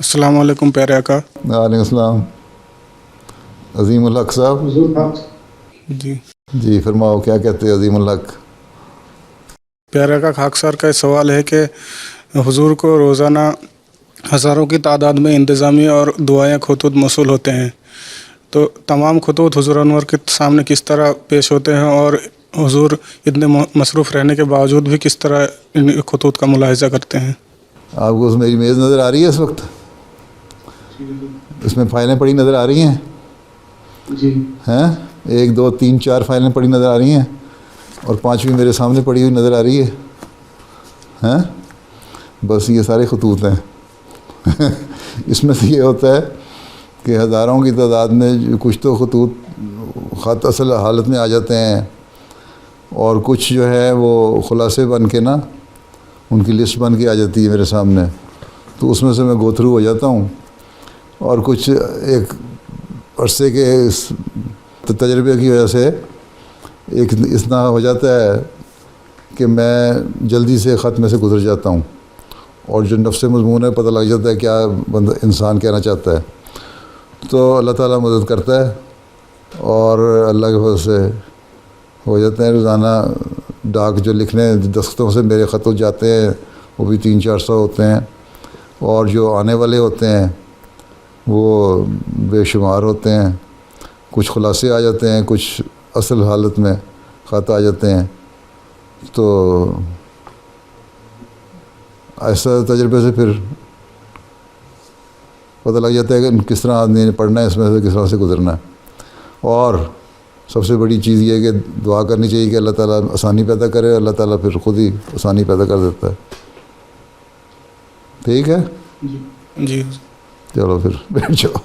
अस्सलाम वालेकुम प्यारे आका। वालेकुम अस्सलाम। अजीम उल हक साहब। जी जी फरमाओ, क्या कहते हैं अजीम उल हक? प्यारे आका, खाक सर का सवाल है कि हुजूर को रोज़ाना हज़ारों की तादाद में इंतज़ामी और दुआएं खुतूत मौसूल होते हैं, तो तमाम खुतूत हुजूर अनवर के सामने किस तरह पेश होते हैं और हुजूर इतने मसरूफ़ रहने के बावजूद भी किस तरह इन खुतूत का मुलाहिज़ा करते हैं? आपको उसमें मेरी मेज़ नज़र आ रही है इस वक्त? इसमें फ़ाइलें पड़ी नज़र आ रही हैं? जी हैं? 1 2 3 4 फाइलें पड़ी नज़र आ रही हैं और 5वीं मेरे सामने पड़ी हुई नज़र आ रही है। हैं? बस ये सारे खतूत हैं। इसमें से ये होता है कि हज़ारों की तादाद में कुछ तो खतूत ख़त असल हालत में आ जाते हैं और कुछ जो है वो ख़ुलासे बन के ना उनकी लिस्ट बन के आ जाती है मेरे सामने, तो उसमें से मैं गो थ्रू हो जाता हूँ और कुछ एक अरसे के तजर्बे की वजह से एक इतना हो जाता है कि मैं जल्दी से ख़त में से गुज़र जाता हूँ और जो नफ्स मज़मून है पता लग जाता है क्या बंदा इंसान कहना चाहता है। तो अल्लाह ताला मदद करता है और अल्लाह के फज़ल से हो जाते हैं। रोज़ाना डाक जो लिखने दस्तों से मेरे ख़त जाते हैं वो भी 300-400 होते हैं और जो आने वाले होते हैं वो बेशुमार होते हैं। कुछ खुलासे आ जाते हैं, कुछ असल हालत में ख़त आ जाते हैं। तो ऐसा तजर्बे से फिर पता लग जाता है कि किस तरह आदमी ने पढ़ना है, इसमें से किस तरह से गुज़रना है। और सबसे बड़ी चीज़ ये है कि दुआ करनी चाहिए कि अल्लाह ताला आसानी पैदा करे। अल्लाह ताला फिर ख़ुद ही आसानी पैदा कर देता है। ठीक है? जी चलो फिर बैठ जाओ।